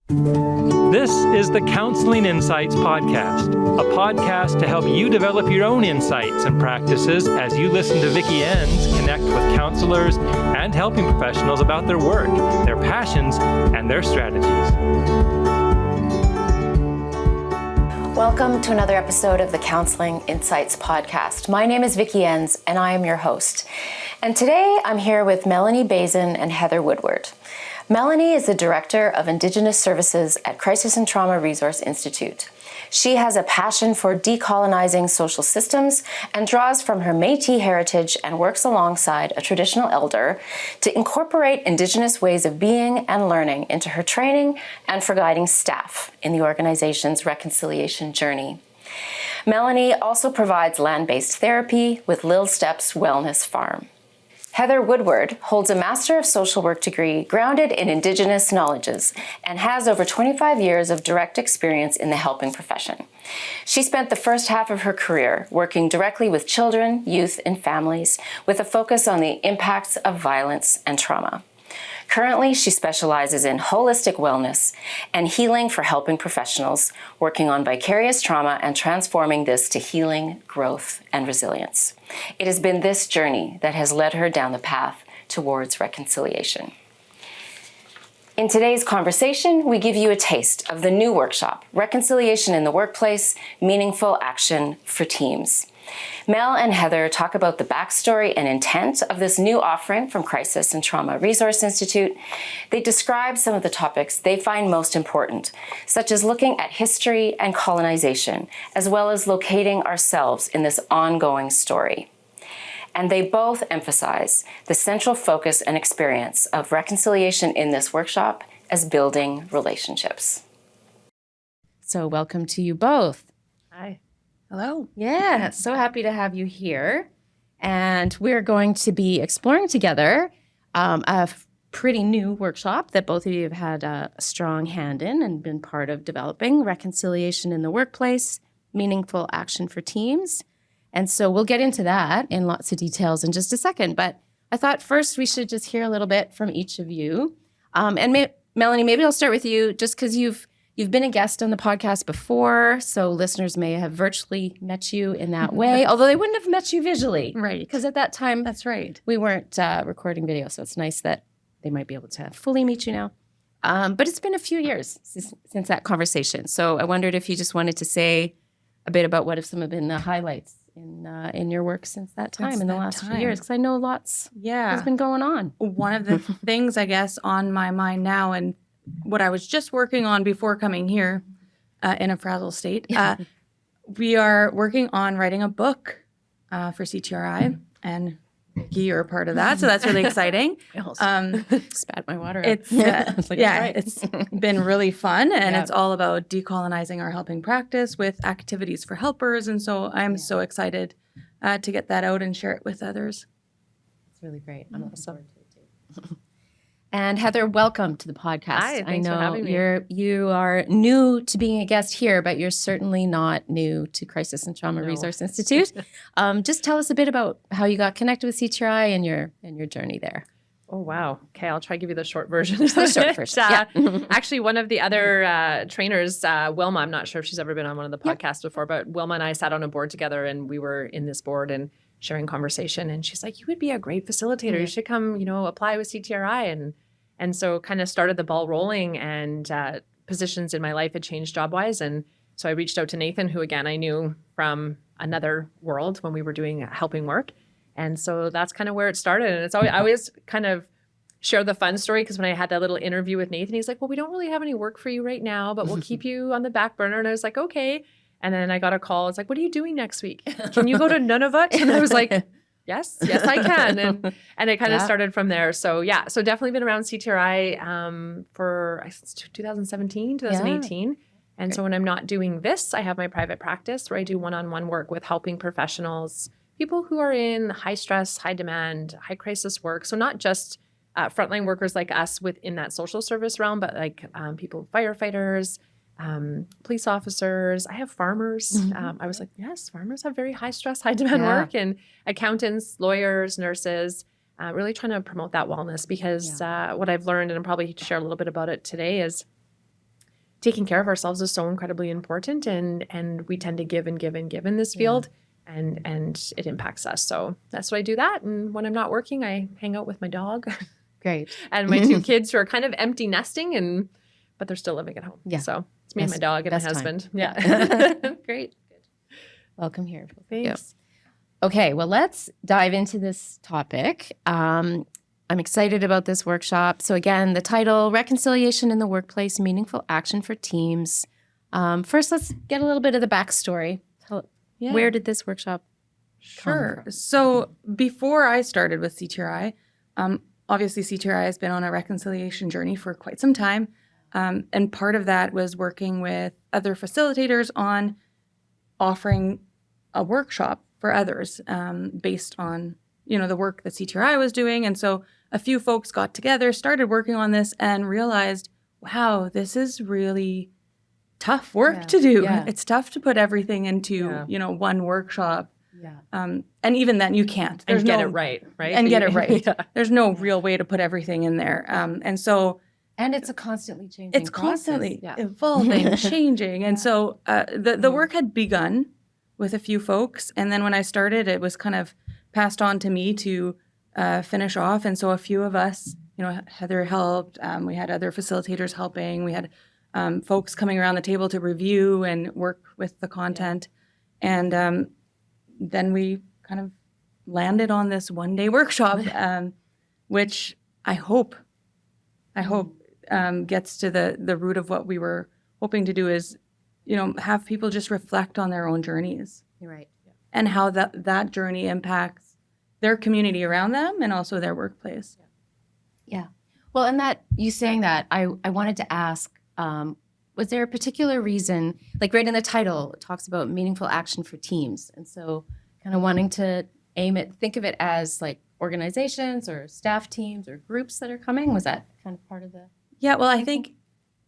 This is the Counselling Insights Podcast, a podcast to help you develop your own insights and practices as you listen to Vicki Enns connect with counselors and helping professionals about their work, their passions, and their strategies. Welcome to another episode of the Counselling Insights Podcast. My name is Vicki Enns, and I am your host. And today I'm here with Melanie Bazin and Heather Woodward. Melanie is the Director of Indigenous Services at Crisis and Trauma Resource Institute. She has a passion for decolonizing social systems and draws from her Métis heritage and works alongside a traditional elder to incorporate Indigenous ways of being and learning into her training and for guiding staff in the organization's reconciliation journey. Melanie also provides land-based therapy with Lil Steps Wellness Farm. Heather Woodward holds a Master of Social Work degree grounded in Indigenous knowledges and has over 25 years of direct experience in the helping profession. She spent the first half of her career working directly with children, youth, and families with a focus on the impacts of violence and trauma. Currently, she specializes in holistic wellness and healing for helping professionals, working on vicarious trauma and transforming this to healing, growth, and resilience. It has been this journey that has led her down the path towards reconciliation. In today's conversation, we give you a taste of the new workshop, Reconciliation in the Workplace, Meaningful Action for Teams. Mel and Heather talk about the backstory and intent of this new offering from Crisis and Trauma Resource Institute. They describe some of the topics they find most important, such as looking at history and colonization, as well as locating ourselves in this ongoing story. And they both emphasize the central focus and experience of reconciliation in this workshop as building relationships. So welcome to you both. Hi. Hello. Yeah, so happy to have you here. And we're going to be exploring together a pretty new workshop that both of you have had a strong hand in and been part of developing, Reconciliation in the Workplace, Meaningful Action for Teams. And so we'll get into that in lots of details in just a second. But I thought first we should just hear a little bit from each of you. Melanie, maybe I'll start with you just because you've been a guest on the podcast before, so listeners may have virtually met you in that way, although they wouldn't have met you visually. Right. Because at that time, That's right. we weren't recording video, so it's nice that they might be able to fully meet you now. But it's been a few years since that conversation, so I wondered if you just wanted to say a bit about what have some have been the highlights in your work since that time, in the last few years, because I know lots has been going on. One of the things, I guess, on my mind now and what I was just working on before coming here in a frazzled state, we are working on writing a book for CTRI, and Vicki, you're a part of that, so that's really exciting. I almost spat my water out. It's it's been really fun, and it's all about decolonizing our helping practice with activities for helpers, and so I'm so excited to get that out and share it with others. It's really great. I'm looking forward to it too. And Heather, welcome to the podcast. Hi, thanks for having me. You are new to being a guest here, but you're certainly not new to Crisis and Trauma Resource Institute. Just tell us a bit about how you got connected with CTRI and your journey there. Oh, wow. Okay, I'll try to give you the short version. The short version, Actually, one of the other trainers, Wilma, I'm not sure if she's ever been on one of the podcasts before, but Wilma and I sat on a board together, and we were in this board and sharing conversation. And she's like, you would be a great facilitator. Mm-hmm. You should come, apply with CTRI. And so kind of started the ball rolling, and positions in my life had changed job-wise. And so I reached out to Nathan, who, again, I knew from another world when we were doing helping work. And so that's kind of where it started. And I always kind of share the fun story, because when I had that little interview with Nathan, he's like, well, we don't really have any work for you right now, but we'll keep you on the back burner. And I was like, okay. And then I got a call. It's like, what are you doing next week? Can you go to Nunavut? And I was like, yes, I can. And it kind of started from there. So so definitely been around CTRI for 2017, 2018. Yeah. And so when I'm not doing this, I have my private practice where I do one-on-one work with helping professionals, people who are in high stress, high demand, high crisis work. So not just frontline workers like us within that social service realm, but like people, firefighters, police officers. I have farmers. I was like, yes, farmers have very high stress, high demand work, and accountants, lawyers, nurses, really trying to promote that wellness, because what I've learned, and I'll probably share a little bit about it today, is taking care of ourselves is so incredibly important, and we tend to give and give and give in this field, and it impacts us. So that's why I do that. And when I'm not working, I hang out with my dog. Great. And my 2 kids who are kind of empty nesting, but they're still living at home. Yeah. So it's me and my dog and my husband. Time. Yeah. Great. Welcome here. Thanks. Okay, well, let's dive into this topic. I'm excited about this workshop. So again, the title, Reconciliation in the Workplace, Meaningful Action for Teams. First, let's get a little bit of the backstory. Where did this workshop come from? So before I started with CTRI, obviously CTRI has been on a reconciliation journey for quite some time. And part of that was working with other facilitators on offering a workshop for others based on, the work that CTRI was doing. And so a few folks got together, started working on this, and realized, wow, this is really tough work to do. Yeah. It's tough to put everything into, one workshop. Yeah. And even then you can't. And get it right? And get it right. Yeah. There's no real way to put everything in there. And so And it's a constantly changing it's process. constantly evolving, changing. And so the work had begun with a few folks. And then when I started, it was kind of passed on to me to finish off. And so a few of us, Heather helped. We had other facilitators helping. We had folks coming around the table to review and work with the content. And then we kind of landed on this one-day workshop, which I hope gets to the root of what we were hoping to do is, have people just reflect on their own journeys. You're right. And how that journey impacts their community around them and also their workplace. Yeah. Well, and that you saying that, I wanted to ask, was there a particular reason, like right in the title, it talks about meaningful action for teams. And so kind of wanting to think of it as like organizations or staff teams or groups that are coming. Was that kind of part of the? Yeah, well, I think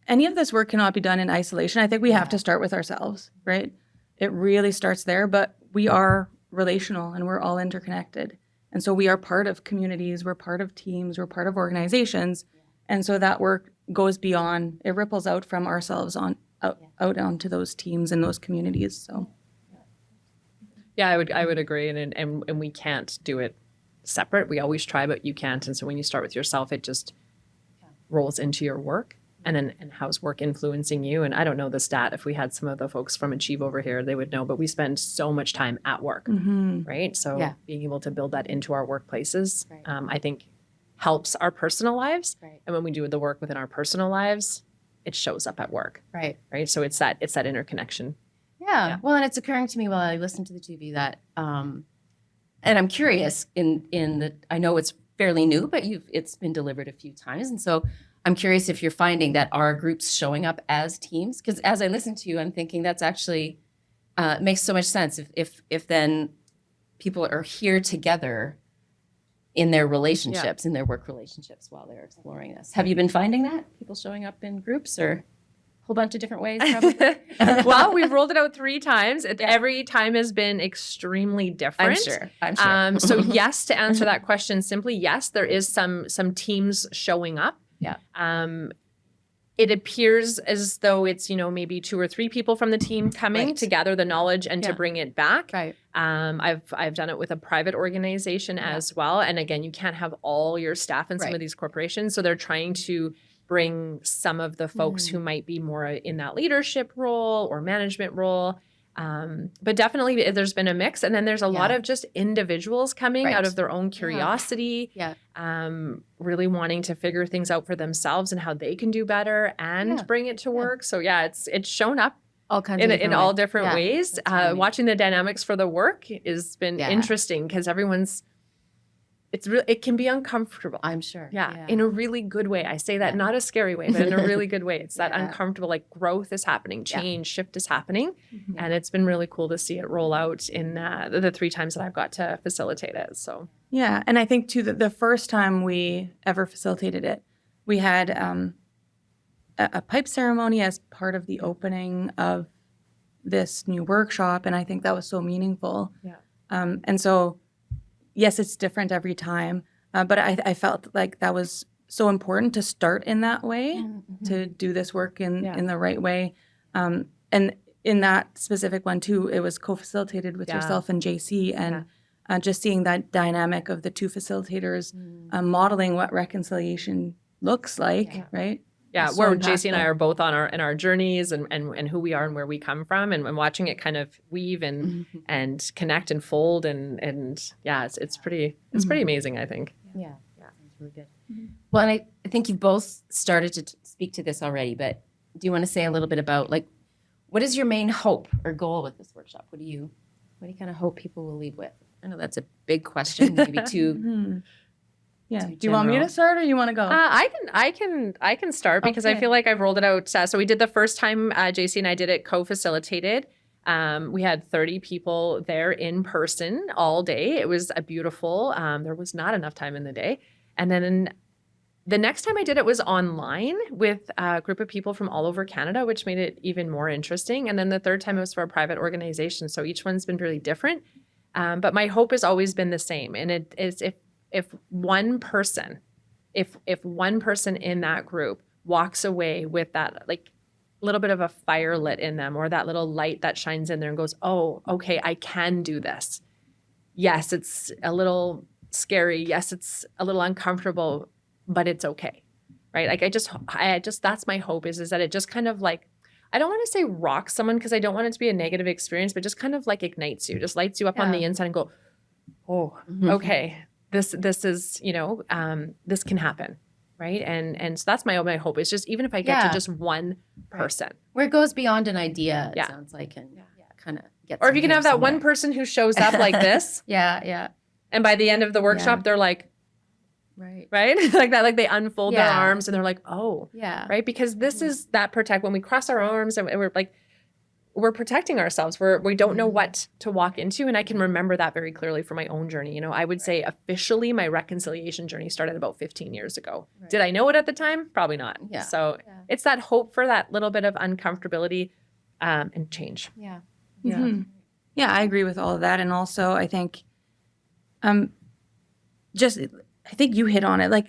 any of this work cannot be done in isolation. I think we have to start with ourselves, right? It really starts there, but we are relational and we're all interconnected. And so we are part of communities, we're part of teams, we're part of organizations. And so that work goes beyond, it ripples out from ourselves out onto those teams and those communities. So Yeah, I would agree. And we can't do it separate. We always try, but you can't. And so when you start with yourself, it just rolls into your work. And how's work influencing you? And I don't know the stat. If we had some of the folks from Achieve over here, they would know. But we spend so much time at work, right? So being able to build that into our workplaces, I think helps our personal lives. Right. And when we do the work within our personal lives, it shows up at work, Right. right? So it's that interconnection. Yeah. Well, and it's occurring to me while I listen to the 2V that, and I'm curious I know it's fairly new, but it's been delivered a few times. And so I'm curious if you're finding that our groups showing up as teams, because as I listen to you, I'm thinking that's actually makes so much sense. If then people are here together in their relationships, in their work relationships while they're exploring this. Have you been finding that? People showing up in groups or a whole bunch of different ways, probably? Well, we've rolled it out 3 times. Every time has been extremely different. I'm sure. So yes, to answer that question simply, yes, there is some teams showing up. Yeah. It appears as though it's, maybe 2 or 3 people from the team coming to gather the knowledge and to bring it back. Right. I've done it with a private organization as well. And again, you can't have all your staff in some of these corporations. So they're trying to bring some of the folks who might be more in that leadership role or management role. But definitely there's been a mix. And then there's a lot of just individuals coming out of their own curiosity, really wanting to figure things out for themselves and how they can do better and bring it to work. So it's shown up All kinds in all different ways. Watching the dynamics for the work has been interesting because it can be uncomfortable. I'm sure. Yeah, in a really good way. I say that not a scary way, but in a really good way. It's that uncomfortable, like growth is happening, change, shift is happening. And it's been really cool to see it roll out in the 3 times that I've got to facilitate it. So yeah, and I think too that the first time we ever facilitated it, we had a pipe ceremony as part of the opening of this new workshop, and I think that was so meaningful. Yeah. And so, yes, it's different every time, but I felt like that was so important to start in that way, to do this work in the right way. And in that specific one too, it was co-facilitated with yourself and JC, and just seeing that dynamic of the two facilitators modeling what reconciliation looks like, right? Yeah, It's where so JC and I impactful. are both on our journeys and who we are and where we come from, and watching it kind of weave and connect and fold and yeah, it's pretty amazing, I think. Yeah. Sounds really good. Well, and I think you've both started to speak to this already, but do you want to say a little bit about, like, what is your main hope or goal with this workshop? What do you kind of hope people will leave with? I know that's a big question, maybe too. Yeah. too Do you want me general. to start or you want to go? I can start because I Okay. feel like I've rolled it out. So we did the first time JC and I did it co-facilitated. We had 30 people there in person all day. It was a beautiful. There was not enough time in the day, and then the next time I did it was online with a group of people from all over Canada, which made it even more interesting. And then the third time it was for a private organization. So each one's been really different. But my hope has always been the same, and it is if one person in that group walks away with that like little bit of a fire lit in them, or that little light that shines in there and goes, oh, okay, I can do this. Yes, it's a little scary. Yes, it's a little uncomfortable, but it's okay. Right? Like I just that's my hope is that it just kind of like, I don't want to say rocks someone because I don't want it to be a negative experience, but just kind of like ignites you, just lights you up on the inside and go, oh, okay. This is, this can happen, right? And so that's my hope is just even if I get to just one person. Where it goes beyond an idea, it Yeah. sounds like, and kind of gets. Or if you can them have that somewhere. one person who shows up like this, Yeah. and by the end of the workshop, they're like, Right. right? Like that, like they unfold their Yeah. arms and they're like, oh, Yeah. right? Because this is that protect when we cross our arms and we're like, we're protecting ourselves. We don't know what to walk into. And I can remember that very clearly from my own journey. I would say officially my reconciliation journey started about 15 years ago. Right. Did I know it at the time? Probably not. Yeah. So Yeah. it's that hope for that little bit of uncomfortability and change. Yeah. Mhm. Yeah, I agree with all of that. And also I think I think you hit on it, like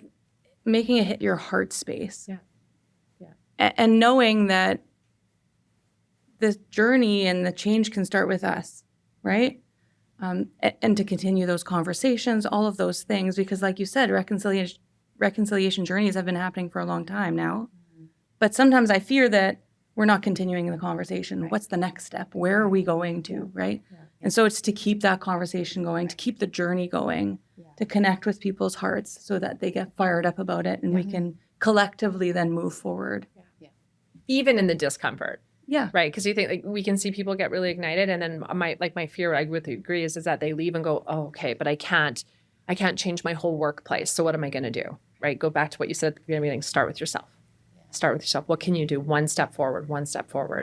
making it hit your heart space. Yeah. Yeah. And knowing that the journey and the change can start with us, right? And to continue those conversations, all of those things, because like you said, reconciliation journeys have been happening for a long time now. But sometimes I fear that we're not continuing the conversation. What's the next step? Where are we going to, right? And so it's to keep that conversation going, to keep the journey going, to connect with people's hearts so that they get fired up about it and we can collectively then move forward. Even in the discomfort. Yeah. Right. Because you think like we can see people get really ignited. And then my fear, I would agree, is that they leave and go, oh, okay, but I can't change my whole workplace. So what am I going to do? Right. Go back to what you said at the beginning. Start with yourself. Start with yourself. What can you do? One step forward.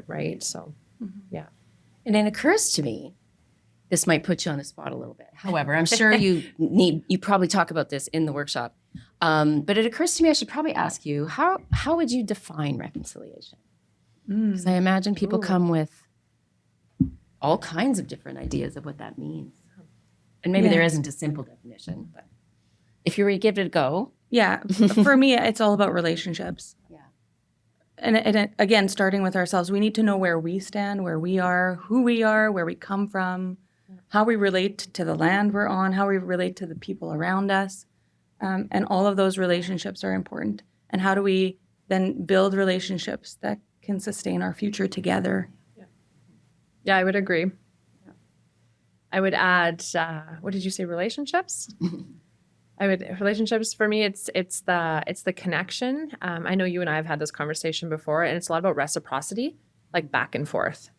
Right. So, yeah. And it occurs to me, this might put you on the spot a little bit. However, I'm sure you probably talk about this in the workshop. But it occurs to me I should probably ask you, how would you define reconciliation? Because I imagine people come with all kinds of different ideas of what that means. And maybe there isn't a simple definition, but if you were to give it a go. Yeah. For me, it's all about relationships. Yeah. And again, starting with ourselves, we need to know where we stand, where we are, who we are, where we come from, how we relate to the land we're on, how we relate to the people around us. And all of those relationships are important. And how do we then build relationships that can sustain our future together? Yeah, I would agree. I would add, what did you say? Relationships? Relationships for me, it's the connection. I know you and I have had this conversation before, and it's a lot about reciprocity, like back and forth.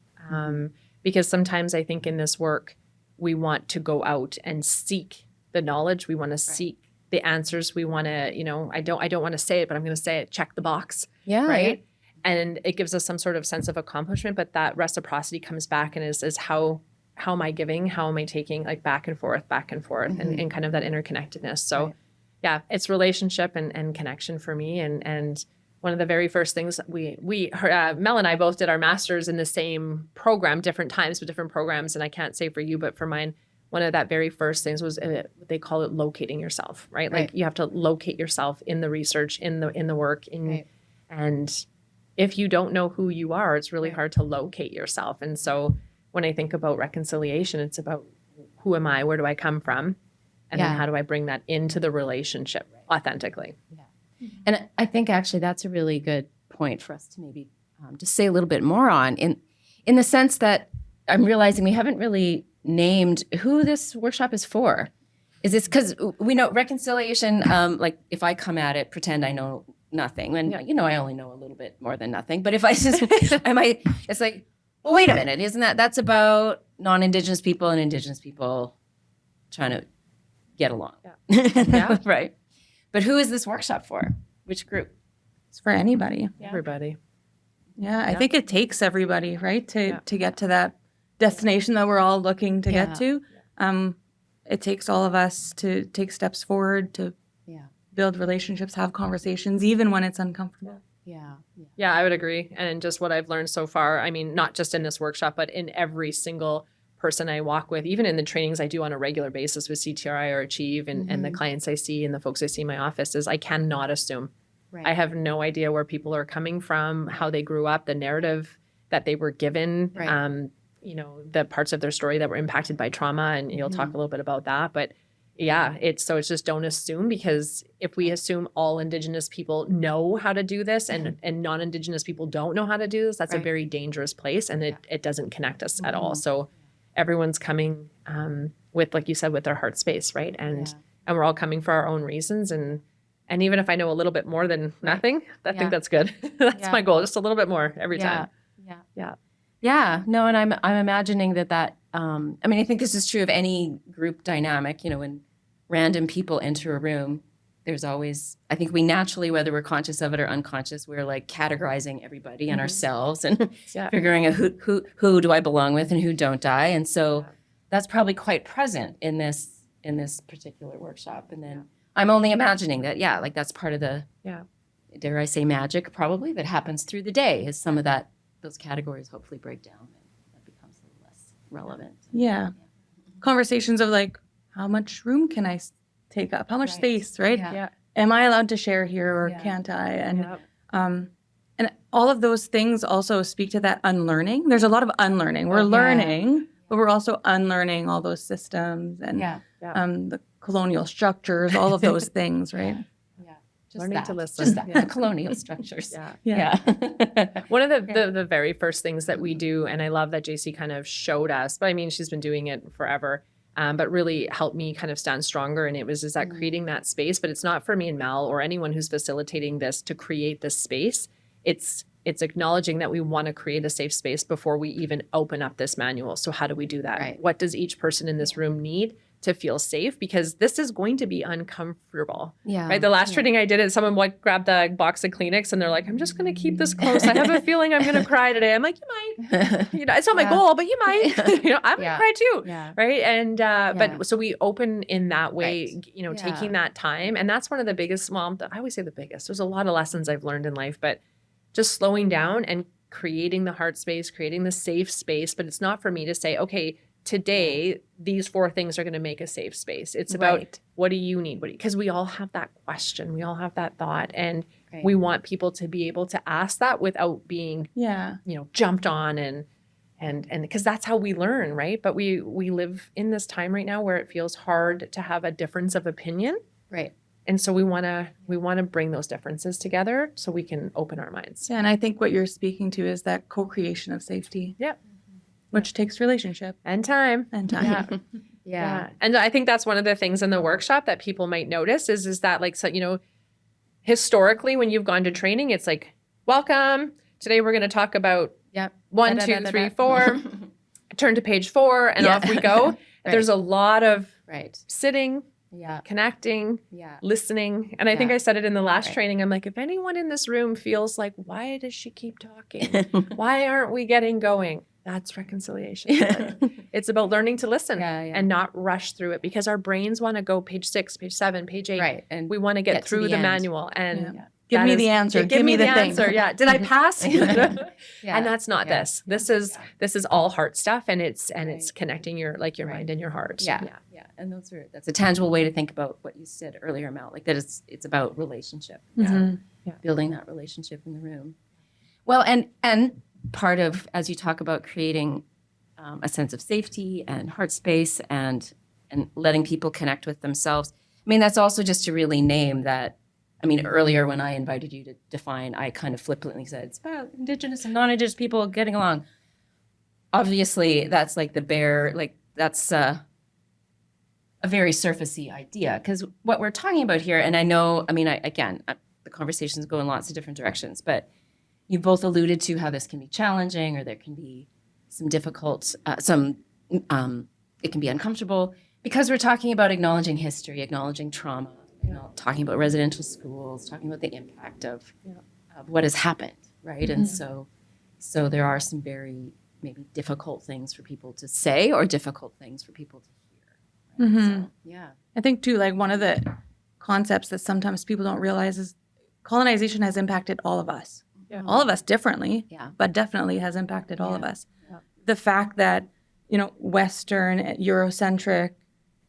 Because sometimes I think in this work, we want to go out and seek the knowledge. We want to seek the answers. We want to, I don't want to say it, but I'm going to say it. Check the box. Yeah. Right. And it gives us some sort of sense of accomplishment, but that reciprocity comes back and is how am I giving? How am I taking, like back and forth and kind of that interconnectedness. So yeah, it's relationship and connection for me. And one of the very first things Mel and I both did our masters in the same program, different times with different programs. And I can't say for you, but for mine, one of that very first things was they call it locating yourself, right? Like Right. you have to locate yourself in the research, in the work, and if you don't know who you are, it's really hard to locate yourself. And so when I think about reconciliation, it's about who am I? Where do I come from? And then how do I bring that into the relationship authentically? And I think actually that's a really good point for us to maybe just say a little bit more on in the sense that I'm realizing we haven't really named who this workshop is for. Is this because we know reconciliation, like if I come at it, pretend I know nothing, and I only know a little bit more than nothing, but if I just, it's like, well, wait a minute, that's about non-Indigenous people and Indigenous people trying to get along. Right. But who is this workshop for? Which group? It's for anybody. Everybody. Yeah, I think it takes everybody, right, to get to that destination that we're all looking to get to. It takes all of us to take steps forward, to build relationships, have conversations, even when it's uncomfortable. Yeah, I would agree. And just what I've learned so far, I mean, not just in this workshop, but in every single person I walk with, even in the trainings I do on a regular basis with CTRI or Achieve and the clients I see and the folks I see in my office, is I cannot assume. I have no idea where people are coming from, how they grew up, the narrative that they were given, the parts of their story that were impacted by trauma. And you'll talk a little bit about that. But it's just don't assume, because if we assume all Indigenous people know how to do this and non-Indigenous people don't know how to do this, that's a very dangerous place, and it doesn't connect us at all. So everyone's coming with, like you said, with their heart space, right? And we're all coming for our own reasons. And even if I know a little bit more than nothing, I think that's good. That's my goal, just a little bit more every time. Yeah. No, and I'm imagining that I mean, I think this is true of any group dynamic. When random people enter a room, there's always, I think we naturally, whether we're conscious of it or unconscious, we're like categorizing everybody and ourselves and figuring out who do I belong with and who don't I. And so that's probably quite present in this particular workshop. And then I'm only imagining that, like that's part of the, dare I say, magic probably that happens through the day, is some of those categories hopefully break down and that becomes a little less relevant. Yeah. Conversations of like, how much room can I take up? How much space, right? Am I allowed to share here or can't I? And all of those things also speak to that unlearning. There's a lot of unlearning. We're learning, but we're also unlearning all those systems and the colonial structures, all of those things, right? Learning to listen. Just that. The colonial structures. One of the very first things that we do, and I love that JC kind of showed us, but I mean, she's been doing it forever, but really helped me kind of stand stronger. And is that creating that space, but it's not for me and Mel or anyone who's facilitating this to create this space. It's acknowledging that we want to create a safe space before we even open up this manual. So how do we do that? Right. What does each person in this room need to feel safe? Because this is going to be uncomfortable. Right. The last training I did, someone grabbed a box of Kleenex and they're like, I'm just going to keep this close. I have a feeling I'm going to cry today. I'm like, you might. It's not my goal, but you might. I'm going to cry too. Right. And but so we open in that way, taking that time. And that's one of the biggest, I always say the biggest. There's a lot of lessons I've learned in life, but just slowing down and creating the heart space, creating the safe space. But it's not for me to say, okay, today, these 4 things are going to make a safe space. It's about what do you need? Because we all have that question. We all have that thought. And we want people to be able to ask that without being, jumped on and because that's how we learn, right? But we live in this time right now where it feels hard to have a difference of opinion. Right. And so we want to bring those differences together so we can open our minds. Yeah, and I think what you're speaking to is that co-creation of safety. Which takes relationship and time. Yeah. And I think that's one of the things in the workshop that people might notice is that, like, so, historically when you've gone to training, it's like, welcome. Today we're going to talk about 1, 2, 3, 4. Turn to page 4 and off we go. There's a lot of sitting, connecting, listening. And I think I said it in the last training. I'm like, if anyone in this room feels like, why does she keep talking? Why aren't we getting going? That's reconciliation. It's about learning to listen and not rush through it, because our brains want to go page 6, page 7, page 8. Right. And we want to get through the end. manual. And Give me the answer. Give me the thing. answer. Yeah. Did I pass? Yeah. And that's not Yeah. this. This is all heart stuff, and it's connecting your mind and your heart. Yeah. And that's a tangible way to think about what you said earlier, Mel, like that it's about relationship. Mhm. Building that relationship in the room. Well, and part of, as you talk about creating a sense of safety and heart space and letting people connect with themselves. I mean, that's also just to really name that. I mean, earlier when I invited you to define, I kind of flippantly said, it's about Indigenous and non-Indigenous people getting along. Obviously, that's like that's a very surfacey idea, because what we're talking about here, and I know, I mean, the conversations go in lots of different directions, but you both alluded to how this can be challenging, or there can be some difficult, it can be uncomfortable, because we're talking about acknowledging history, acknowledging trauma, talking about residential schools, talking about the impact of what has happened, right? And so there are some very maybe difficult things for people to say, or difficult things for people to hear. Right? Mhm. So, yeah. I think too, like one of the concepts that sometimes people don't realize is colonization has impacted all of us. Yeah. All of us differently, Yeah. but definitely has impacted all of us. Yeah. The fact that, Western, Eurocentric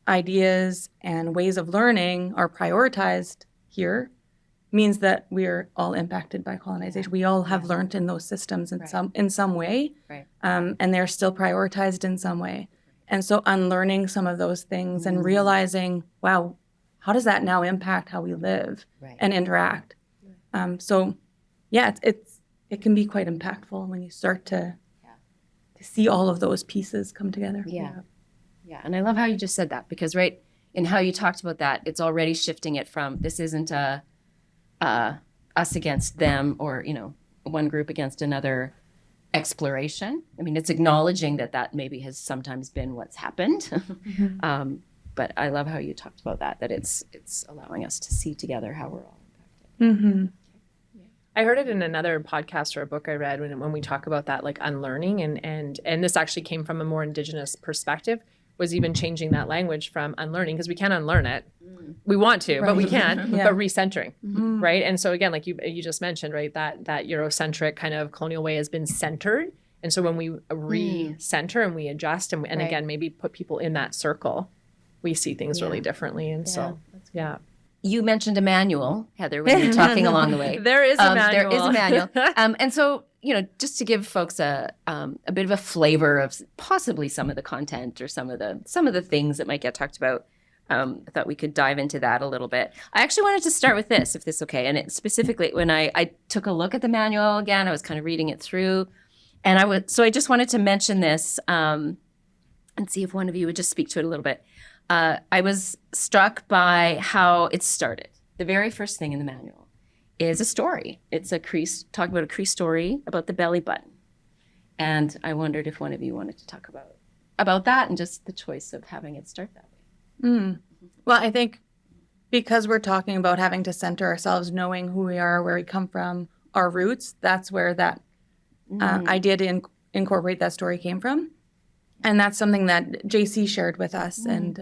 ideas and ways of learning are prioritized here means that we're all impacted by colonization. We all have learned in those systems in some way, Right. and they're still prioritized in some way. And so unlearning some of those things and realizing, wow, how does that now impact how we live and interact? So, yeah, it can be quite impactful when you start to see all of those pieces come together. Yeah. And I love how you just said that, because in how you talked about that, it's already shifting it from, this isn't us against them, or, one group against another exploration. I mean, it's acknowledging that maybe has sometimes been what's happened. But I love how you talked about that it's allowing us to see together how we're all impacted. Mm-hmm. I heard it in another podcast or a book I read when we talk about that, like unlearning, and this actually came from a more Indigenous perspective, was even changing that language from unlearning, because we can't unlearn it. We want to, but we can't, but recentering, right? And so again, like you just mentioned, right, that Eurocentric kind of colonial way has been centered. And so when we re-center and we adjust and again, maybe put people in that circle, we see things really differently. And so, You mentioned a manual, Heather, when you were talking along the way. There is a manual. There is a manual. And so, just to give folks a bit of a flavor of possibly some of the content or some of the things that might get talked about, I thought we could dive into that a little bit. I actually wanted to start with this, if this is okay. And it specifically, when I took a look at the manual again, I was kind of reading it through. And I just wanted to mention this and see if one of you would just speak to it a little bit. I was struck by how it started. The very first thing in the manual is a story. It's talking about a Cree story about the belly button. And I wondered if one of you wanted to talk about that and just the choice of having it start that way. Well, I think because we're talking about having to center ourselves, knowing who we are, where we come from, our roots, that's where that idea to incorporate that story came from. And that's something that JC shared with us. And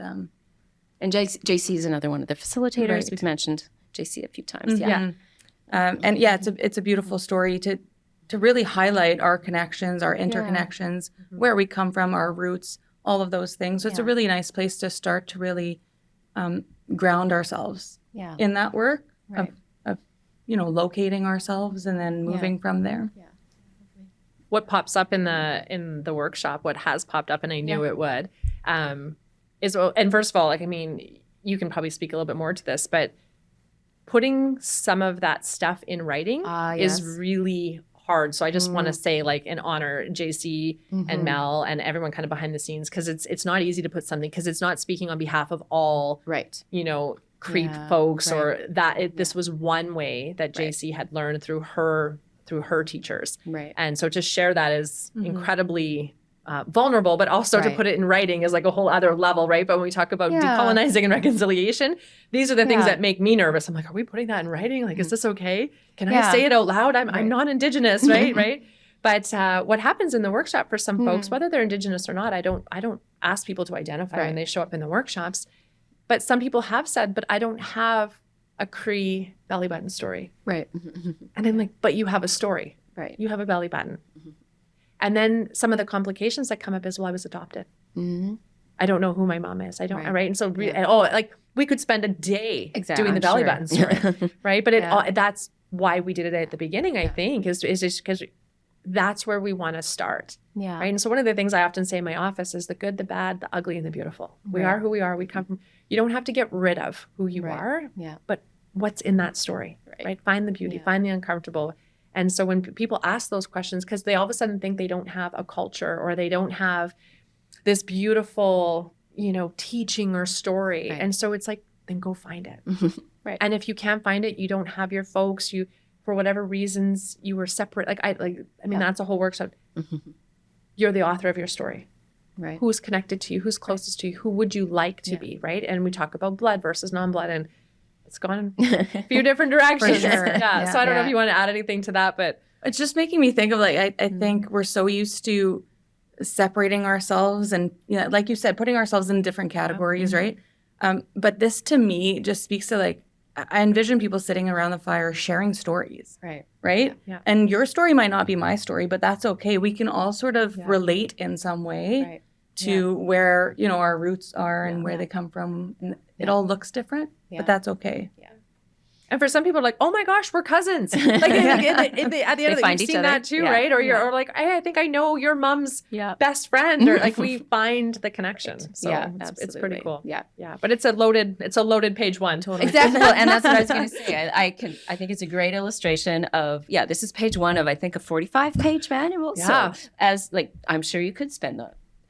JC is another one of the facilitators. Right. We've mentioned JC a few times. It's a beautiful story to really highlight our connections, our interconnections, where we come from, our roots, all of those things. So it's a really nice place to start to really ground ourselves in that work of locating ourselves and then moving from there. What pops up in the workshop, what has popped up, and I knew it would, is, and first of all, like, I mean, you can probably speak a little bit more to this, but putting some of that stuff in writing is really hard. So I just want to say, like, and honor JC and Mel and everyone kind of behind the scenes, because it's not easy to put something, because it's not speaking on behalf of all, Creep folks, or that this was one way that JC had learned through her teachers. Right. And so to share that is incredibly vulnerable, but also to put it in writing is like a whole other level, right? But when we talk about decolonizing and reconciliation, these are the things that make me nervous. I'm like, are we putting that in writing? Like, is this okay? Can I say it out loud? I'm not Indigenous, right? Right. But what happens in the workshop for some folks, whether they're Indigenous or not, I don't ask people to identify when they show up in the workshops. But some people have said, but I don't have a Cree belly button story. Right. And I'm like, but you have a story. Right. You have a belly button. And then some of the complications that come up is, well, I was adopted. Mm-hmm. I don't know who my mom is. I don't, Right. right? And so, like we could spend a day doing the belly button story, right? But that's why we did it at the beginning, I think, is just because that's where we want to start. Yeah. Right. And so one of the things I often say in my office is the good, the bad, the ugly, and the beautiful. We are who we are. We come from, you don't have to get rid of who you are, but what's in that story, right? Find the beauty, find the uncomfortable. And so when people ask those questions, because they all of a sudden think they don't have a culture or they don't have this beautiful, teaching or story. And so it's like, then go find it. Right. And if you can't find it, you don't have your folks, for whatever reasons you were separate. That's a whole workshop. You're the author of your story. Right. Who's connected to you? Who's closest to you? Who would you like to be? Right. And we talk about blood versus non-blood, and it's gone a few different directions. For sure. Yeah. So I don't know if you want to add anything to that, but It's just making me think of I think we're so used to separating ourselves and, like you said, putting ourselves in different categories, right? But this to me just speaks to I envision people sitting around the fire sharing stories, right? Yeah. And your story might not be my story, but that's okay. We can all sort of relate in some way to where, our roots are and where they come from. And it all looks different, but that's okay. and for some people, like, oh my gosh, we're cousins. Like at the end of it, find we've each seen other. that too, Yeah. right? Or like, hey, I think I know your mom's best friend, or like we find the connection. So it's pretty cool. Yeah. Yeah. But it's a loaded page one. Totally. Exactly. Well, and that's what I was going to say. I think it's a great illustration of, this is page one of, I think, a 45-page manual. Yeah. So I'm sure you could spend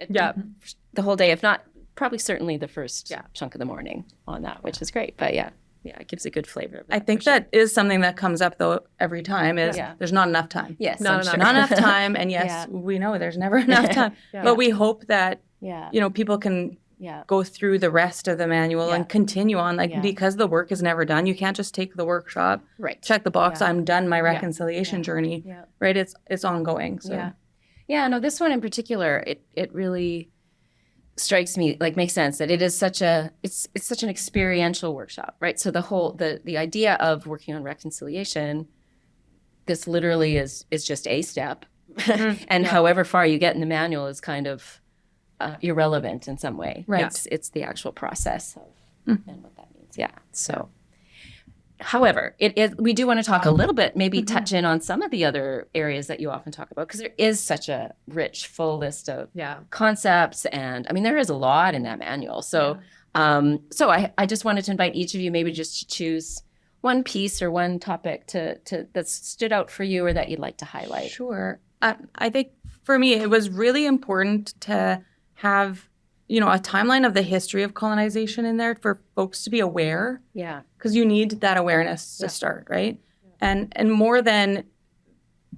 the whole day, if not, probably certainly the first chunk of the morning on that, which is great. But it gives a good flavor of that. I think that is something that comes up though every time is there's not enough time. Yes. Not enough. Not enough time. And yes, we know there's never enough time. But we hope that, people can go through the rest of the manual and continue on because the work is never done. You can't just take the workshop, check the box, I'm done my reconciliation journey, right? It's ongoing. So. No, this one in particular, it really strikes me, makes sense that it is such an experiential workshop, right? So the idea of working on reconciliation, this literally is just a step. And however far you get in the manual is kind of irrelevant in some way. Right. It's the actual process of and what that means. Yeah. So however, we do want to talk a little bit, maybe touch in on some of the other areas that you often talk about, because there is such a rich, full list of concepts. And there is a lot in that manual. So, I just wanted to invite each of you maybe just to choose one piece or one topic that stood out for you or that you'd like to highlight. Sure. I think for me, it was really important to have a timeline of the history of colonization in there for folks to be aware. Yeah. Because you need that awareness to start, right? And more than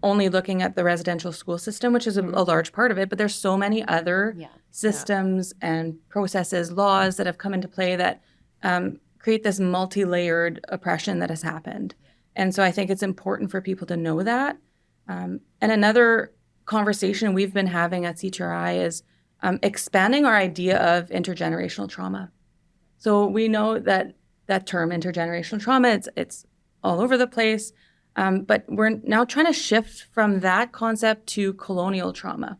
only looking at the residential school system, which is a large part of it, but there's so many other systems and processes, laws that have come into play that create this multi-layered oppression that has happened. And so I think it's important for people to know that. And another conversation we've been having at CTRI is expanding our idea of intergenerational trauma. So we know that term intergenerational trauma, it's all over the place, but we're now trying to shift from that concept to colonial trauma.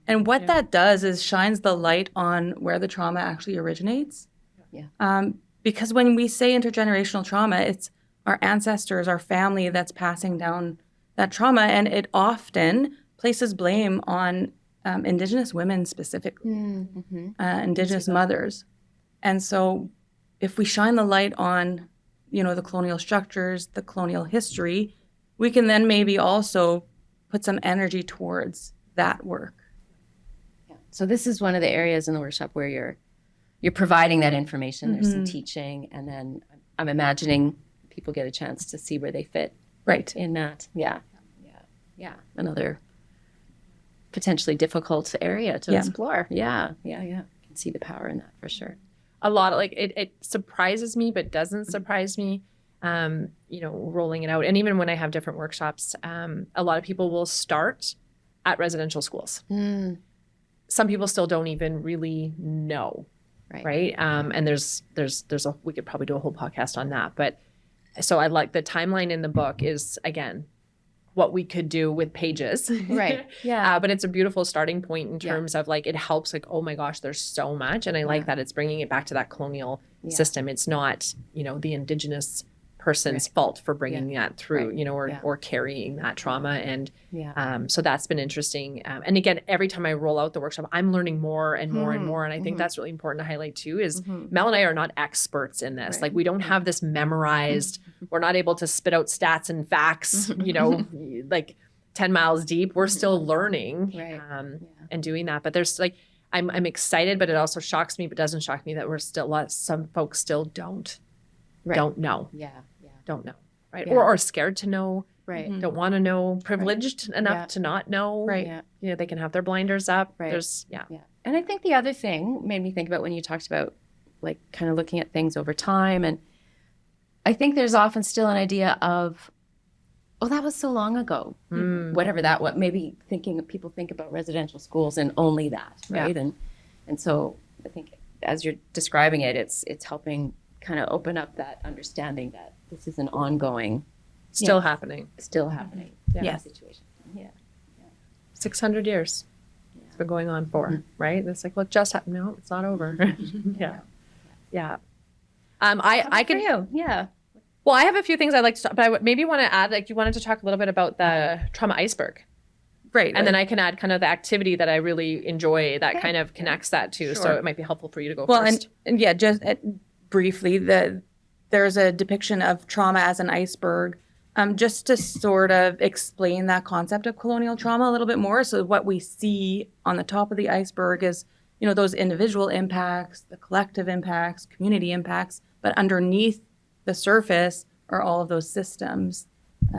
And what that does is shines the light on where the trauma actually originates. Because when we say intergenerational trauma, it's our ancestors, our family that's passing down that trauma, and it often places blame on Indigenous women specifically, Indigenous mothers. And so if we shine the light on, the colonial structures, the colonial history, we can then maybe also put some energy towards that work. So this is one of the areas in the workshop where you're providing that information. There's some teaching, and then I'm imagining people get a chance to see where they fit in that. Yeah. Another potentially difficult area to explore. Yeah. I can see the power in that for sure. A lot of it surprises me, but doesn't surprise me, rolling it out. And even when I have different workshops, a lot of people will start at residential schools. Some people still don't even really know. Right. And there's we could probably do a whole podcast on that, but So I like the timeline in the book is, again, what we could do with pages. Right. Yeah. But it's a beautiful starting point in Yeah. terms of like, it helps like, oh my gosh, there's so much. And I like that it's bringing it back to that colonial system. It's not, the Indigenous person's fault for bringing that through, or carrying that trauma. And so that's been interesting. And again, every time I roll out the workshop, I'm learning more and more and more. And I think that's really important to highlight too, is Mel and I are not experts in this. Like we don't have this memorized. We're not able to spit out stats and facts, like 10 miles deep. We're still learning and doing that. But there's like, I'm excited, but it also shocks me, but doesn't shock me that we're still, some folks still don't know. Don't know. Right. Yeah. Or are scared to know. Right. Don't want to know, privileged enough to not know. Right. Yeah. They can have their blinders up. Right. There's, And I think the other thing made me think about when you talked about like kind of looking at things over time. And I think there's often still an idea of, oh, that was so long ago. Whatever that was, maybe people think about residential schools and only that, right? And so I think as you're describing it, it's helping kind of open up that understanding that this is an ongoing, still happening. situation. 600 years. It's been going on for, right? It's like, well, it just happened. No, it's not over. Yeah. I can. Well, I have a few things I'd like to talk, but I would maybe want to add, like you wanted to talk a little bit about the trauma iceberg. Right. And then I can add kind of the activity that I really enjoy that kind of connects that too. So it might be helpful for you to go first. And just briefly, there's a depiction of trauma as an iceberg, just to sort of explain that concept of colonial trauma a little bit more. So what we see on the top of the iceberg is, those individual impacts, the collective impacts, community impacts, but underneath the surface are all of those systems,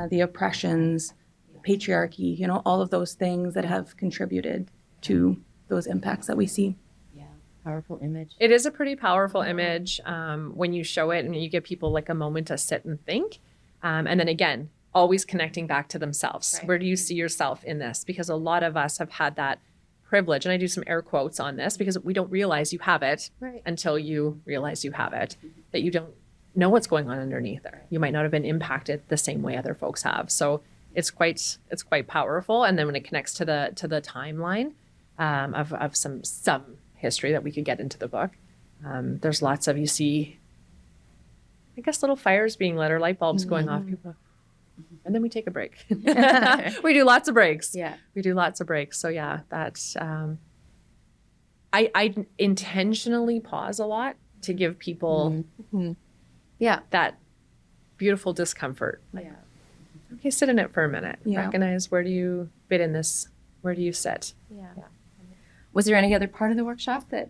the oppressions, the patriarchy, all of those things that have contributed to those impacts that we see. Powerful image. It is a pretty powerful image when you show it and you give people like a moment to sit and think. And then again, always connecting back to themselves. Right. Where do you see yourself in this? Because a lot of us have had that privilege, and I do some air quotes on this because we don't realize you have it until you realize you have it, that you don't know what's going on underneath there. You might not have been impacted the same way other folks have. So it's quite powerful. And then when it connects to the timeline of some history that we could get into the book, there's lots of, you see, I guess, little fires being lit or light bulbs going off. People, and then we take a break. We do lots of breaks. We do lots of breaks. So that's I intentionally pause a lot to give people that beautiful discomfort. Like, okay, sit in it for a minute. Recognize, where do you fit in this? Where do you sit? Was there any other part of the workshop that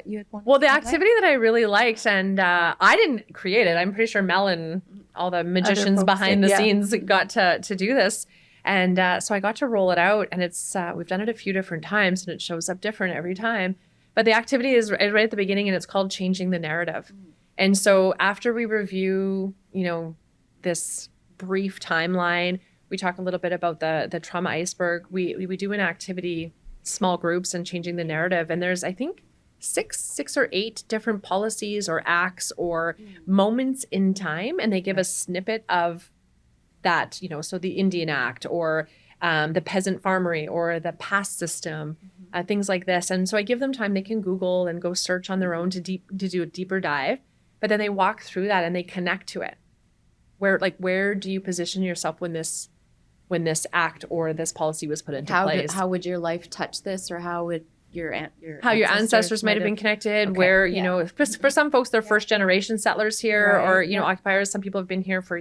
you had wanted? Well, the activity that I really liked, and I didn't create it. I'm pretty sure Mel and all the magicians behind the scenes got to do this. And so I got to roll it out, and it's we've done it a few different times, and it shows up different every time. But the activity is right at the beginning, and it's called Changing the Narrative. And so after we review, this brief timeline, we talk a little bit about the trauma iceberg. We do an activity, small groups, and changing the narrative. And there's, I think, six or eight different policies or acts or moments in time, and they give a snippet of that, so the Indian Act or the peasant farmery or the past system, things like this. And so I give them time. They can Google and go search on their own to do a deeper dive, but then they walk through that and they connect to it. Where do you position yourself when this act or this policy was put into place? How would your life touch this, or how would your ancestors might have been connected? Okay. Where for some folks, they're first generation settlers here, or occupiers. Some people have been here for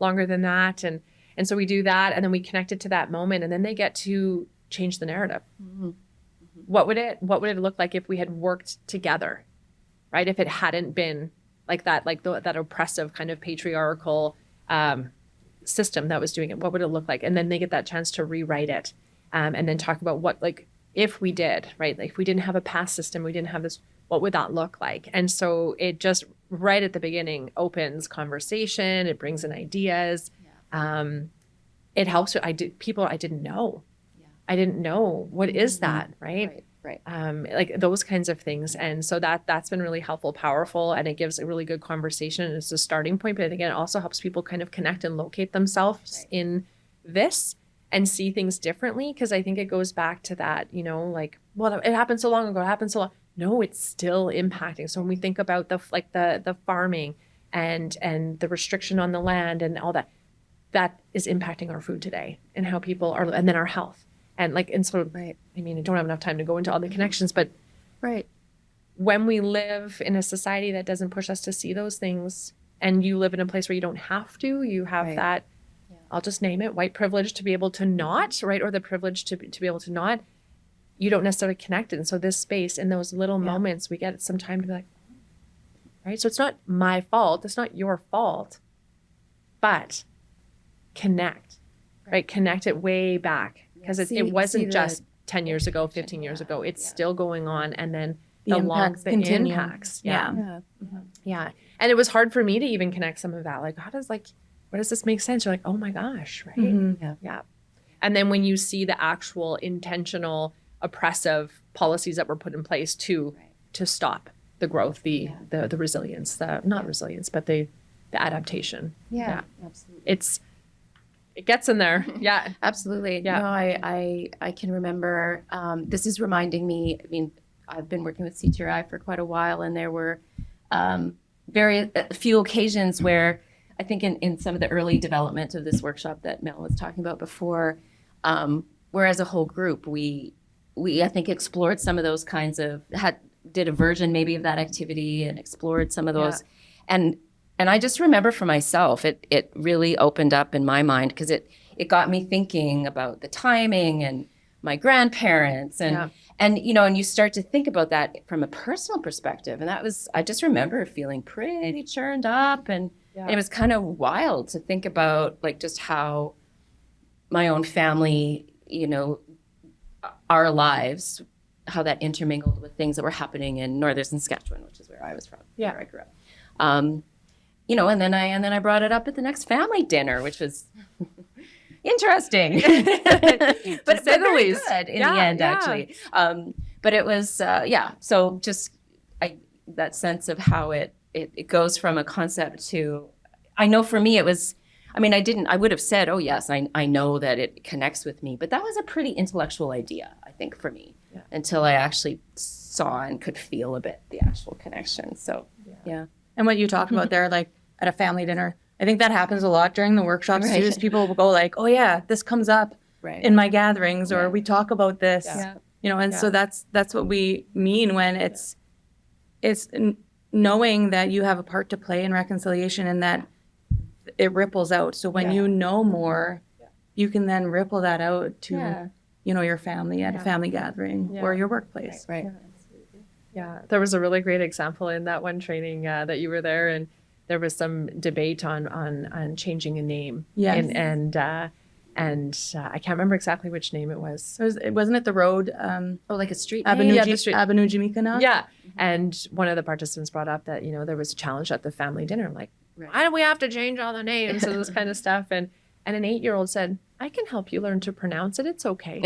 longer than that, and so we do that, and then we connect it to that moment, and then they get to change the narrative. What would it look like if we had worked together, right? If it hadn't been like that, like that oppressive kind of patriarchal system that was doing it, what would it look like? And then they get that chance to rewrite it, and then talk about what, like, if we did, right? Like if we didn't have a past system, we didn't have this, what would that look like? And so it just right at the beginning opens conversation. It brings in ideas. It helps. People I didn't know. I didn't know, what is that, right? Right. like those kinds of things. And so that's been really helpful, powerful, and it gives a really good conversation. It's a starting point, but again, it also helps people kind of connect and locate themselves in this and see things differently. Because I think it goes back to that, you know, like, well, it happened so long ago, it happened so long. No, it's still impacting. So when we think about the farming and the restriction on the land and all that, that is impacting our food today and how people are, and then our health. And so, Right. I mean, I don't have enough time to go into all the connections, but Right. when we live in a society that doesn't push us to see those things, and you live in a place where you don't have to, you have Right. that, I'll just name it, white privilege to be able to not, right? Or the privilege to be able to not, you don't necessarily connect it. And so this space, in those little moments, we get some time to be like, right? So it's not my fault. It's not your fault, but connect, right? Connect it way back. Because See- it wasn't see the just 10 years ago, 15 years ago. It's still going on. And then The impacts continue. impacts. Yeah. Yeah. And it was hard for me to even connect some of that. Like, what does this make sense? You're like, oh my gosh, right? Mm-hmm. Yeah. And then when you see the actual intentional oppressive policies that were put in place to stop the growth, the resilience, not resilience, but the adaptation. Yeah. Absolutely. It gets in there. Yeah. Absolutely. Yeah. No, I can remember, this is reminding me, I mean, I've been working with CTRI for quite a while, and there were very few occasions where I think in some of the early development of this workshop that Mel was talking about before, where as a whole group, we I think explored some of those kinds of, did a version maybe of that activity and explored some of those. And I just remember for myself, it really opened up in my mind, because it got me thinking about the timing and my grandparents and you know, and you start to think about that from a personal perspective. And I just remember feeling pretty churned up, and it was kind of wild to think about, like, just how my own family, you know, our lives, how that intermingled with things that were happening in northern Saskatchewan, which is where I was from, where I grew up. You know, and then I brought it up at the next family dinner, which was interesting, but very good in the end, actually. But it was, So just that sense of how it goes from a concept to, I know for me it was, I mean, I would have said, oh yes, I know that it connects with me, but that was a pretty intellectual idea, I think, for me, until I actually saw and could feel a bit the actual connection. So, yeah. And what you talked about there, like at a family dinner, I think that happens a lot during the workshops too, is people will go like, oh yeah, this comes up in my gatherings, or we talk about this, you know, and so that's what we mean when it's knowing that you have a part to play in reconciliation, and that it ripples out. So when you know more, you can then ripple that out to, you know, your family at a family gathering or your workplace. Right. Yeah, there was a really great example in that one training that you were there, and there was some debate on changing a name. Yes. And I can't remember exactly which name it was. Wasn't it the road? Like a street Avenue, name? Yeah, the street. Avenue Jamaica. Yeah, and one of the participants brought up that, you know, there was a challenge at the family dinner. I'm like, why do we have to change all the names and this kind of stuff? And an 8-year-old said, I can help you learn to pronounce it. It's okay.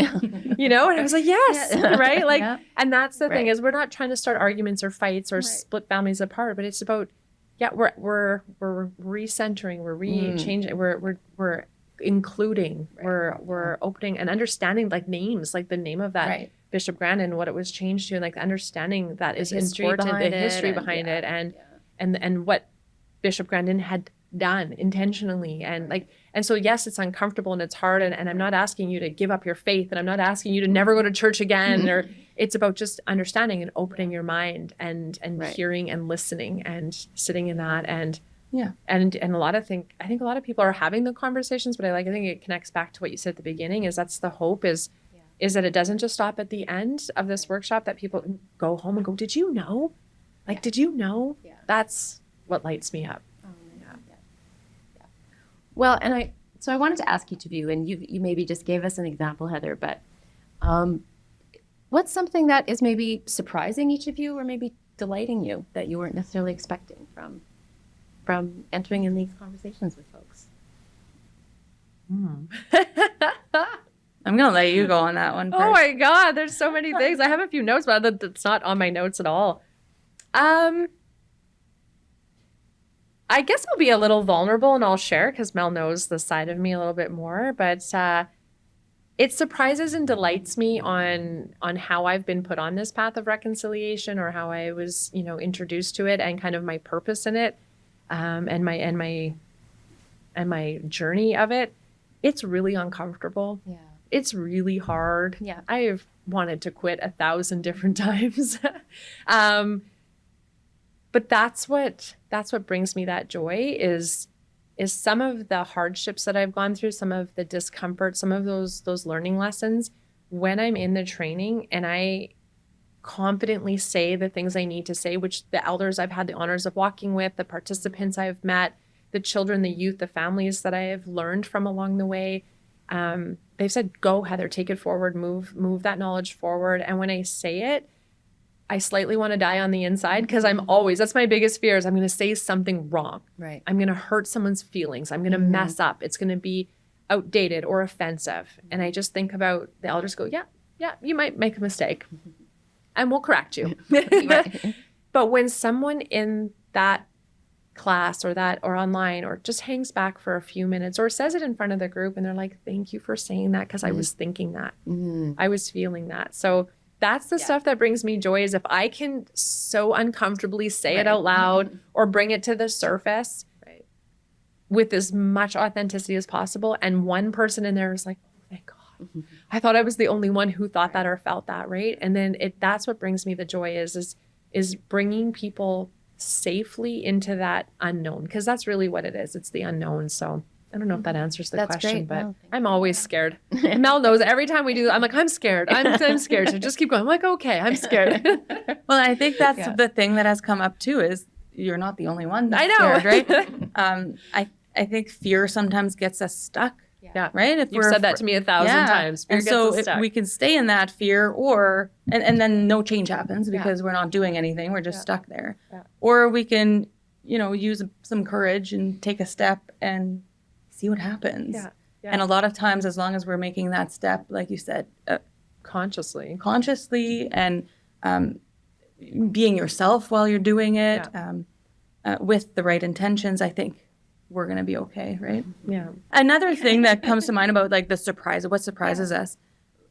You know? And I was like, yes, right? Like, and that's the thing, is we're not trying to start arguments or fights or split families apart, but it's about, we're recentering, we're changing, we're including, we're opening and understanding, like, names, like the name of that Bishop Grandin, what it was changed to, and like understanding that is important, the history behind it, and what Bishop Grandin had done intentionally, and so yes, it's uncomfortable and it's hard, and I'm not asking you to give up your faith, and I'm not asking you to never go to church again, or it's about just understanding and opening your mind and hearing and listening and sitting in that, and a lot of I think a lot of people are having the conversations, but I think it connects back to what you said at the beginning, is that's the hope, is that it doesn't just stop at the end of this workshop, that people go home and go, did you know? Like, did you know? That's what lights me up. Well, and I wanted to ask each of you, and you maybe just gave us an example, Heather, but what's something that is maybe surprising each of you, or maybe delighting you, that you weren't necessarily expecting from entering in these conversations with folks? I'm gonna let you go on that one. Oh first. my God, there's so many things. I have a few notes, but that's not on my notes at all. I guess I'll be a little vulnerable and I'll share because Mel knows the side of me a little bit more. But it surprises and delights me on how I've been put on this path of reconciliation, or how I was, introduced to it, and kind of my purpose in it, and my journey of it. It's really uncomfortable. Yeah. It's really hard. Yeah. I've wanted to quit 1,000 different times. But that's what brings me that joy is some of the hardships that I've gone through, some of the discomfort, some of those learning lessons. When I'm in the training and I confidently say the things I need to say, which the elders I've had the honors of walking with, the participants I've met, the children, the youth, the families that I have learned from along the way, they've said, "Go, Heather, take it forward, move that knowledge forward." And when I say it, I slightly want to die on the inside, because that's my biggest fear, is I'm going to say something wrong. Right. I'm going to hurt someone's feelings. I'm going to mess up. It's going to be outdated or offensive. And I just think about the elders go, yeah, you might make a mistake and we'll correct you. But when someone in that class or online or just hangs back for a few minutes or says it in front of the group and they're like, "Thank you for saying that, because I was thinking that. I was feeling that." So that's the stuff that brings me joy, is if I can so uncomfortably say it out loud or bring it to the surface with as much authenticity as possible. And one person in there is like, "Oh, thank God. I thought I was the only one who thought that or felt that." Right. And then that's what brings me the joy is bringing people safely into that unknown, because that's really what it is. It's the unknown. So I don't know if that answers the That's question, great. but No, thank I'm always scared. Mel knows every time we do, I'm like, "I'm scared. I'm scared." So just keep going. I'm like, "Okay, I'm scared." Well, I think that's the thing that has come up too, is you're not the only one that's I know. scared, right? I think fear sometimes gets us stuck. Yeah. Right? If You've said that to me 1,000 times. Fear And gets so us if stuck. we can stay in that fear, and then no change happens because we're not doing anything. We're just stuck there. Yeah. Or we can, use some courage and take a step and see what happens. Yeah. And a lot of times, as long as we're making that step, like you said, Consciously and being yourself while you're doing it, with the right intentions, I think we're going to be okay, right? Yeah. Another thing that comes to mind about like the surprise, what surprises us,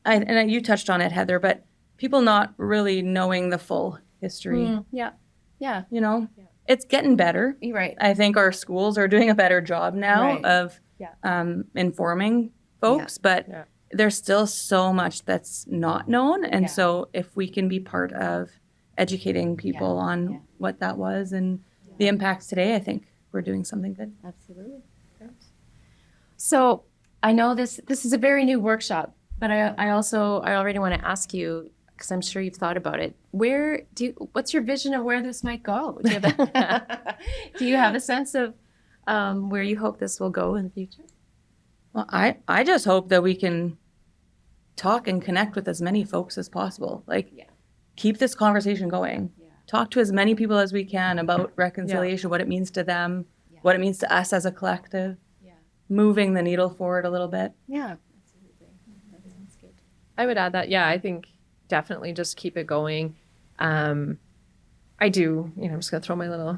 and you touched on it, Heather, but people not really knowing the full history. Yeah. It's getting better. You're right. I think our schools are doing a better job now Right. of Yeah. informing folks, but there's still so much that's not known. And so if we can be part of educating people on what that was and the impacts today, I think we're doing something good. Absolutely. So I know this is a very new workshop, but I already want to ask you, because I'm sure you've thought about it. What's your vision of where this might go? Do you have a sense of where you hope this will go in the future? Well, I just hope that we can talk and connect with as many folks as possible. Like, keep this conversation going. Talk to as many people as we can about reconciliation, what it means to them, what it means to us as a collective, moving the needle forward a little bit. Yeah, absolutely. That sounds good. I would add that. Yeah, I think definitely just keep it going. I do, I'm just going to throw my little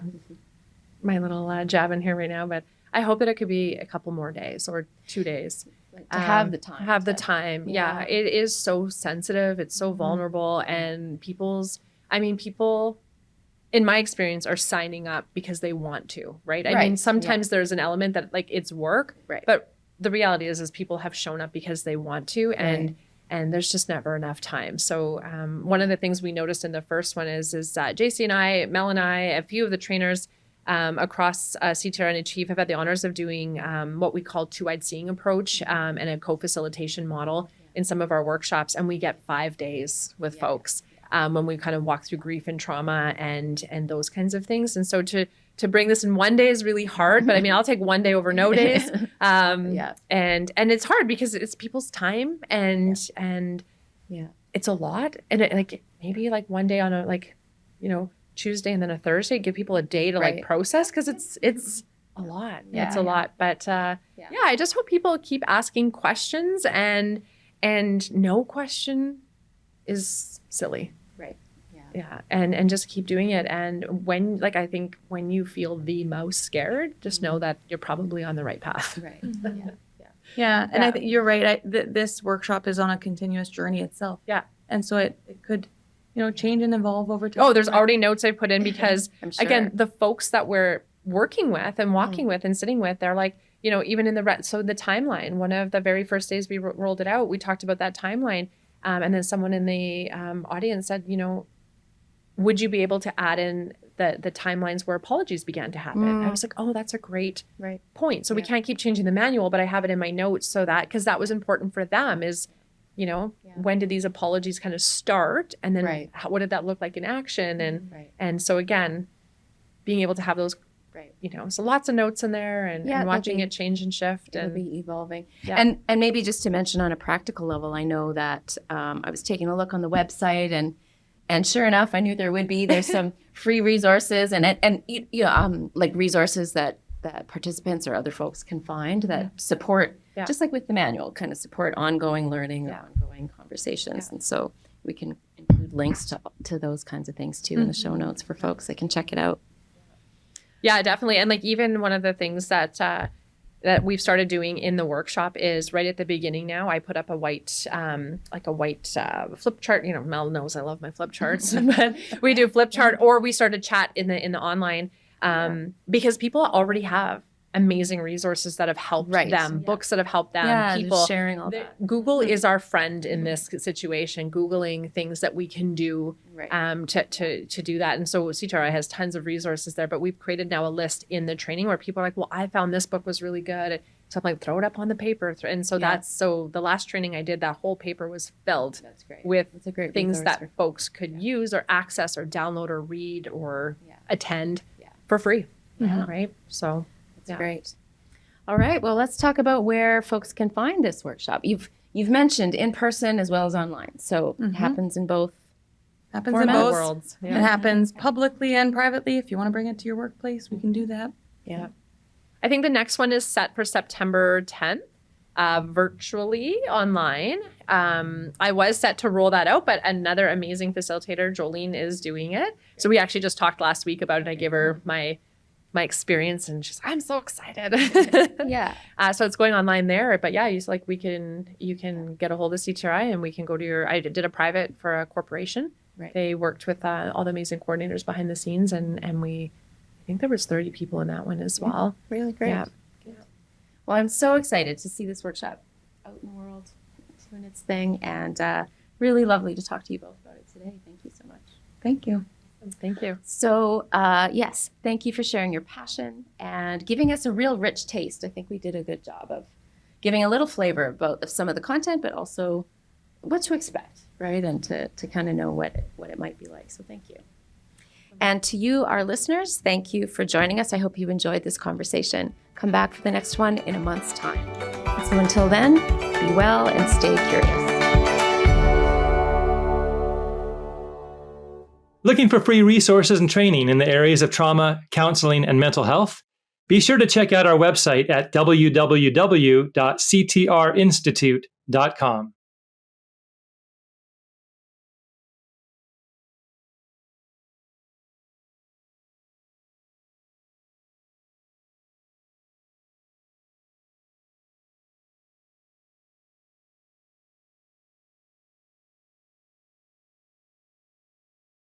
jab in here right now, but I hope that it could be a couple more days or 2 days. To have the time. Have the time. Yeah. It is so sensitive. It's so vulnerable. And people, in my experience, are signing up because they want to, right? I mean, sometimes there's an element that like it's work, right? But the reality is people have shown up because they want to, and there's just never enough time. So one of the things we noticed in the first one is JC and I, Mel and I, a few of the trainers across CTR and Achieve have had the honors of doing what we call two-eyed seeing approach and a co-facilitation model in some of our workshops. And we get 5 days with folks when we kind of walk through grief and trauma and those kinds of things. And so to bring this in 1 day is really hard, but I mean, I'll take 1 day over no days. And it's hard because it's people's time and it's a lot. And maybe like 1 day on a Tuesday and then a Thursday, give people a day to like process, because it's a lot. It's a lot. But I just hope people keep asking questions and And no question is silly. Right. Yeah. And just keep doing it. And I think when you feel the most scared, just know that you're probably on the right path. Right. Yeah, and Yeah. I think you're right. This workshop is on a continuous journey itself. Yeah. And so it could, change and evolve over time. Oh, there's already notes I put in because, I'm sure. again, the folks that we're working with and walking with and sitting with, they're like, even in the timeline, one of the very first days we rolled it out, we talked about that timeline. And then someone in the audience said, would you be able to add in the timelines where apologies began to happen? I was like, oh, that's a great point. So we can't keep changing the manual, but I have it in my notes so that, because that was important for them is, when did these apologies kind of start? And then what did that look like in action? And so again, being able to have those, so lots of notes in there and watching it change and shift. It'll And be evolving. Yeah. And maybe just to mention on a practical level, I know that I was taking a look on the website and sure enough, I knew there's some free resources and like resources that participants or other folks can find that support, just like with the manual, kind of support ongoing learning or ongoing conversations. And so we can include links to those kinds of things too in the show notes for folks that can check it out. Yeah, definitely. And like even one of the things that we've started doing in the workshop is right at the beginning now, I put up a white flip chart. Mel knows I love my flip charts, but we do flip chart or we started chat in the online because people already have amazing resources that have helped them, books that have helped them, people sharing all that. Google is our friend in this situation, Googling things that we can do to do that. And so CTRI has tons of resources there, but we've created now a list in the training where people are like, well, I found this book was really good. So I'm like, throw it up on the paper. And so so the last training I did, that whole paper was filled with things that folks could use or access or download or read or attend for free. Right. So that's great. All right. Well, let's talk about where folks can find this workshop. You've mentioned in person as well as online. So it happens in both. Happens in both worlds. It happens publicly and privately. If you want to bring it to your workplace, we can do that. Yeah. I think the next one is set for September 10th, virtually online. I was set to roll that out, but another amazing facilitator, Jolene, is doing it. So we actually just talked last week about it. I gave her my experience and she's I'm so excited. So it's going online there, but you can get a hold of CTRI and we can go to I did a private for a corporation. They worked with all the amazing coordinators behind the scenes and I think there was 30 people in that one as well. Really great. Yeah. Well, I'm so excited to see this workshop out in the world doing its thing and really lovely to talk to you both about it today. Thank you so much. Thank you. Thank you. So, yes, thank you for sharing your passion and giving us a real rich taste. I think we did a good job of giving a little flavor about some of the content, but also what to expect, right? And to kind of know what it might be like. So thank you. And to you, our listeners, thank you for joining us. I hope you enjoyed this conversation. Come back for the next one in a month's time. So until then, be well and stay curious. Looking for free resources and training in the areas of trauma, counseling, and mental health? Be sure to check out our website at www.ctrinstitute.com.